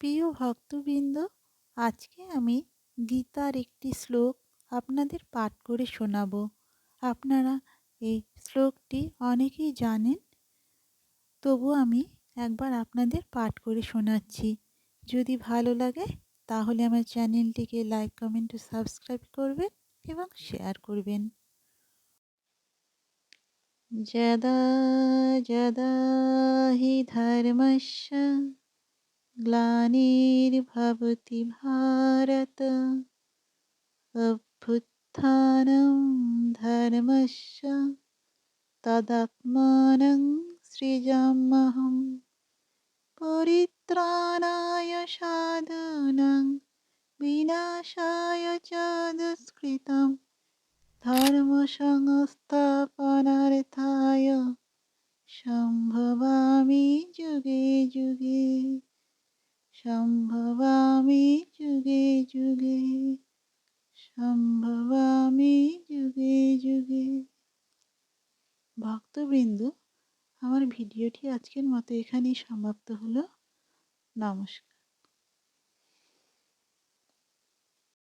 প্রিয় ভক্তবৃন্দ, আজকে আমি গীতার একটি শ্লোক আপনাদের পাঠ করে শোনাব। আপনারা এই শ্লোকটি অনেকেই জানেন, তবু আমি একবার আপনাদের পাঠ করে শোনাচ্ছি। যদি ভালো লাগে তাহলে আমার চ্যানেলটিকে লাইক, কমেন্ট ও সাবস্ক্রাইব করবেন এবং শেয়ার করবেন। যদা যদা হি ধর্মস্য গ্লানির্ভবতি ভারত অভ্যুত্থাनं ধর্মস্য তদাত্মাनं সৃজাম্যহम् পরিত্রাণায় সাধূনাং বিনাশায় চ দুষ্কৃতम् ধর্ম সংস্থাপনার্থায় সম্ভবামি যুগে যুগে। সম্ভবামি যুগে যুগে। সম্ভবামি যুগে যুগে। ভক্তবৃন্দ, আমার ভিডিওটি আজকের মতো এখানেই সমাপ্ত হলো। নমস্কার।